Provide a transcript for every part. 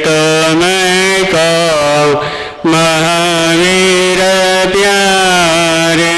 तुमको महावीर प्यारे।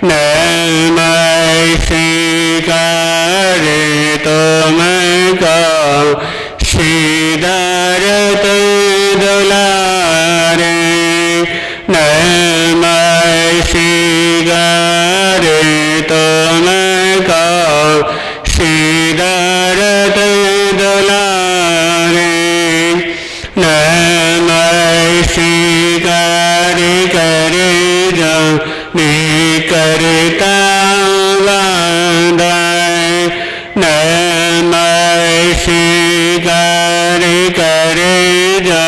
नमः शिकार तुमको सिद्धार्थ दुलारे। नमः शिकार तुमको सिद्धार्थ दुलारे। नमः शिकार करे जो करता वादाय। नमः शिकार करे जो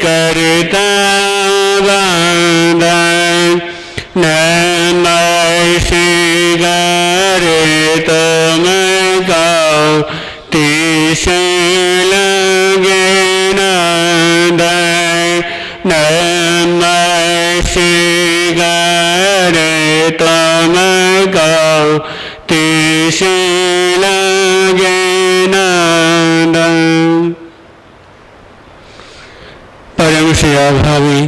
करता वादाय। नमः शिकार तुमको त्रिशूल ज्ञानोदय। नमः शिकार तुमको त्रिशूल ज्ञानोदय। परम सेवा भावी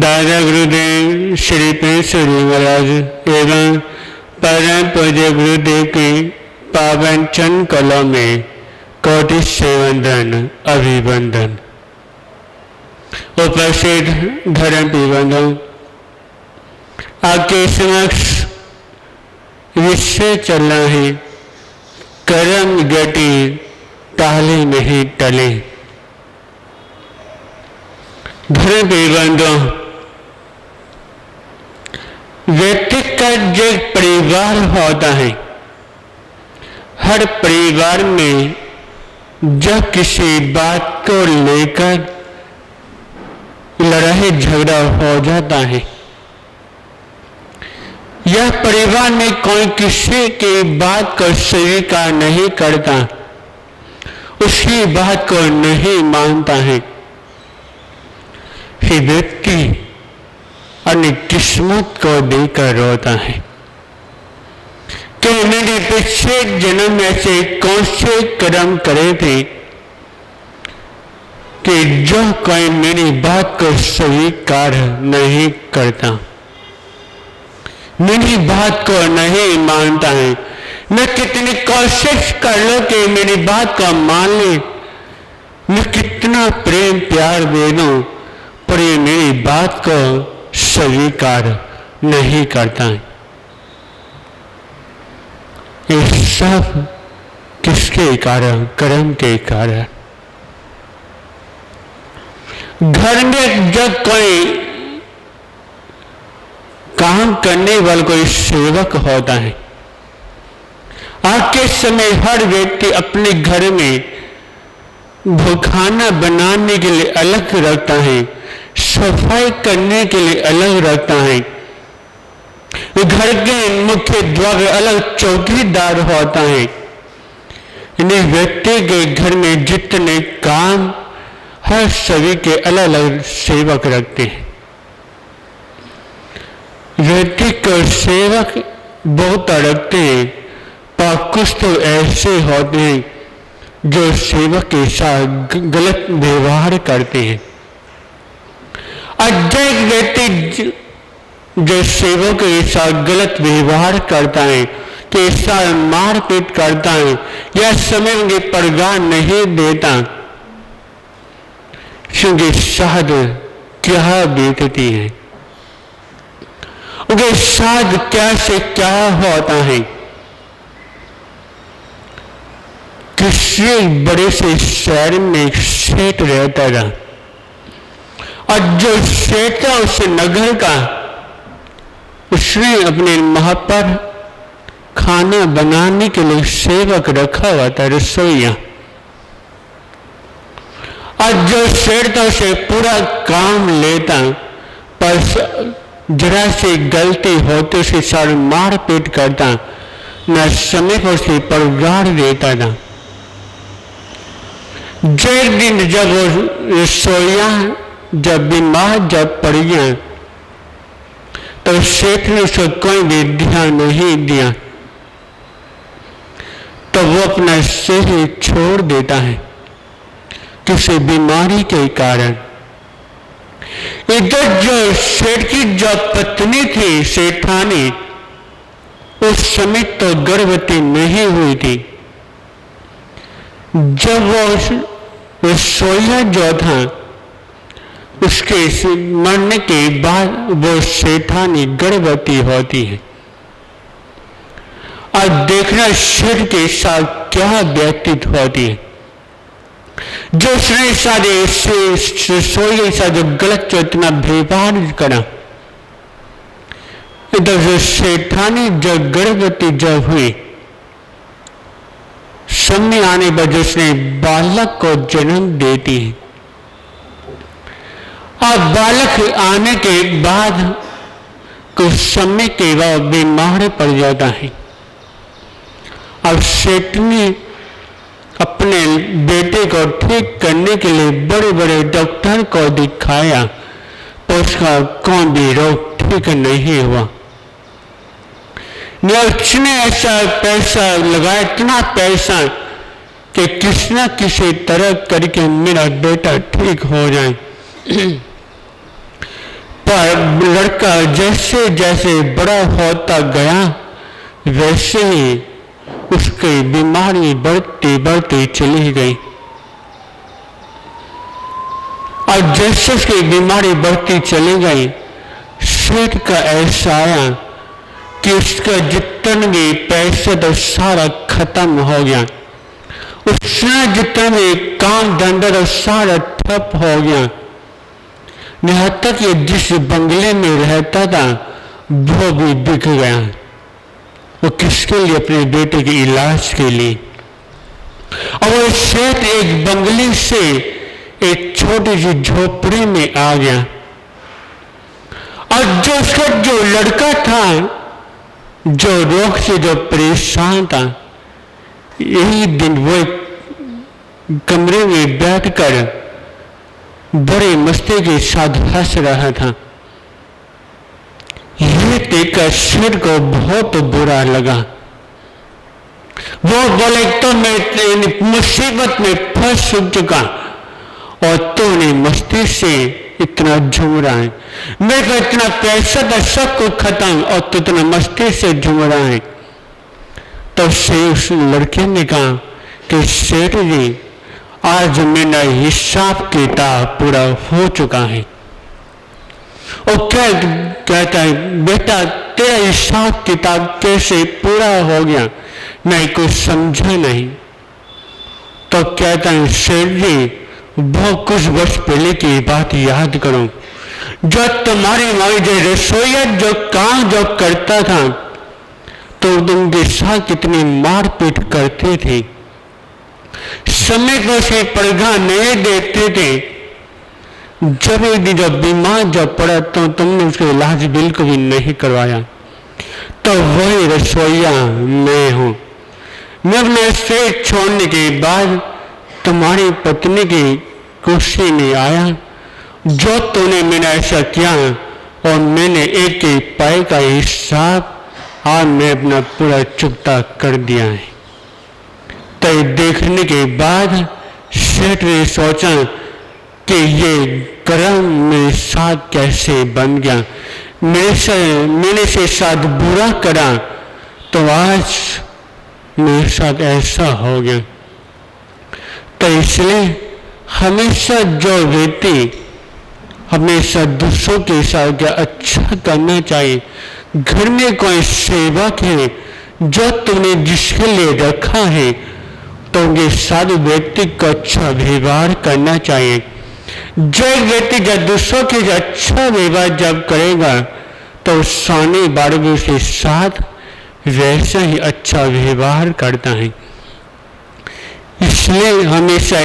दादा गुरुदेव श्री पेशरी महाराज एवं परम पूज्य गुरुदेव की पावन चरण कला में कोटि से वंदन अभिवंदन। उपस्थित धर्म पिबंधों, आपके समक्ष विषय चलना है कर्म गति टाले नहीं टले। धर्म पिबंधों, व्यक्ति का जो परिवार होता है, हर परिवार में जब किसी बात को लेकर लड़ाई झगड़ा हो जाता है या परिवार में कोई किसी की बात को स्वीकार नहीं करता, उसकी बात को नहीं मानता है, फिर व्यक्ति अपनी किस्मत को देकर रोता है कि मैंने पिछले जन्म में से कौन से कर्म करे थे कि जो कोई मेरी बात को स्वीकार नहीं करता, मेरी बात को नहीं मानता है। मैं कितनी कोशिश कर लूं कि मेरी बात को मान ले, मैं कितना प्रेम प्यार दे दूं, पर ये मेरी बात को स्वीकार नहीं करता है। ये सब किसके कारण? कर्म के कारण। घर में जब कोई काम करने वाला कोई सेवक होता है, आज के समय हर व्यक्ति अपने घर में खाना बनाने के लिए अलग रखता है, सफाई करने के लिए अलग रखता है, घर के मुख्य द्वार अलग चौकीदार होता है। इन्हें व्यक्ति के घर में जितने काम हर सभी के अलग अलग सेवक रखते हैं। व्यक्ति को सेवक बहुत रखते हैं, पर कुछ तो ऐसे होते हैं जो सेवक के साथ गलत व्यवहार करते हैं। अजय व्यक्ति जो सेवक के साथ गलत व्यवहार करता है, के साथ मारपीट करता है या समय में परवाह नहीं देता, क्योंकि शायद क्या बीतती है, उनके साथ क्या से क्या होता है। किसी बड़े से शहर में एक सेठ रहता था और जो सेठ था उस नगर का, उसने अपने वहां पर खाना बनाने के लिए सेवक रखा हुआ था, रसोइया। और जो सेठ था उसे पूरा काम लेता, पर जरा से गलती होते उसे सारे मारपीट करता, न समय पर उसे परगार देता था। एक दिन जब वो रसोइया जब बीमार जब पड़ गया तो सेठ ने उसको कोई भी ध्यान नहीं दिया। तो तो वो अपना शरीर छोड़ देता है किसी बीमारी के कारण। इधर जो सेठ की जो पत्नी थी सेठानी, उस समय तो गर्भवती नहीं हुई थी। जब वो सोया जो था, उसके मरने के बाद वो सेठानी गर्भवती होती है। और देखना सेठ के साथ क्या व्यतीत होती है। जो उसने सारे सोए सा जो गलत जो इतना व्यवहार करा, इधर जो सेठानी जो गर्भवती जब हुई, समय आने पर उसने बालक को जन्म देती है। और बालक आने के बाद कुछ समय के बाद बीमार पड़ जाता है। अब सेठ ने अपने बेटे को ठीक करने के लिए बड़े बड़े डॉक्टर को दिखाया, तो उसका कोई भी रोग ठीक नहीं हुआ। उसने ऐसा पैसा लगाया, इतना पैसा कि किसी न किसी तरह करके मेरा बेटा ठीक हो जाए। पर लड़का जैसे जैसे बड़ा होता गया, वैसे ही उसकी बीमारी बढ़ती बढ़ती चली गई। और जैसे उसकी बीमारी बढ़ती चली गई, सेठ का ऐसा आया कि उसका जितना भी पैसा तो सारा खत्म हो गया। उसने जितना भी काम धंधा तो सारा ठप हो गया। यहाँ तक ये जिस बंगले में रहता था वो भी बिक गया। वो किसके लिए? अपने बेटे के इलाज के लिए। और वो सेठ एक बंगले से एक छोटी सी झोपड़ी में आ गया। और जो उसका जो लड़का था, जो रोग से जो परेशान था, यही दिन वो कमरे में बैठकर बड़े मस्ती के साथ हंस रहा था। ये देखकर सेठ को बहुत बुरा लगा। वो बोले, तो मैं मुसीबत में फंस चुका और तूने मस्ती से इतना झूम रहा है। मेरे को इतना पैसा था, सब कुछ खत्म, और तू इतना मस्ती से झूम रहा है। तो से उस लड़के ने कहा कि सेठ जी, आज मेरा हिसाब किताब पूरा हो चुका है। और क्या कहता है, बेटा तेरा हिसाब किताब कैसे पूरा हो गया? मैं कुछ समझा नहीं। तो कहता है, सेठ जी बहुत कुछ वर्ष पहले की बात याद करो, जो तुम्हारे माँ जो रसोईया जो काम जो करता था, तो उनके साथ कितनी मारपीट करते थे, समय को से परगा नहीं देते थे। जब एक दिन जब बीमार जब पड़ा तो तुमने उसका इलाज बिल्कुल भी नहीं करवाया। तो वही रसोईया मैं हूं। मैं अपने सेठ छोड़ने के बाद तुम्हारी पत्नी की कुर्सी में आया। जो तूने मैंने ऐसा किया और मैंने एक ही पाई का हिसाब आज मैं अपना पूरा चुकता कर दिया है। तो देखने के बाद सेठ ने सोचा कि ये कर्म मेरे साथ कैसे बन गया। मैंने से साथ बुरा करा तो आज मेरे साथ ऐसा हो गया। तो इसलिए हमेशा जो व्यक्ति हमेशा दूसरों के साथ अच्छा करना चाहिए। घर में कोई सेवक है जो तुमने जिसके लिए रखा है, तो उनके साथ व्यक्ति को अच्छा व्यवहार करना चाहिए। जो व्यक्ति जब दूसरों के अच्छा व्यवहार जब करेगा, तो सामने वालों के साथ वैसा ही अच्छा व्यवहार करता है। इसलिए हमेशा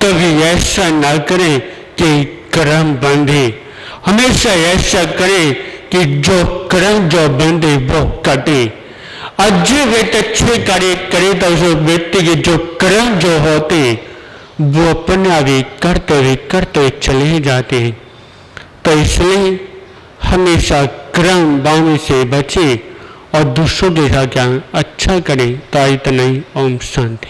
कभी ऐसा ना करें कि कर्म बंधे। हमेशा ऐसा करें कि जो कर्म जो बंधे वो कटे। और जो व्यक्ति अच्छे कार्य करे तो उस व्यक्ति के जो कर्म जो होते वो अपना भी करते चले जाते हैं। तो इसलिए हमेशा कर्म बांधने से बचे और दूसरों के साथ क्या अच्छा करें। ताई तनई ओम शांति।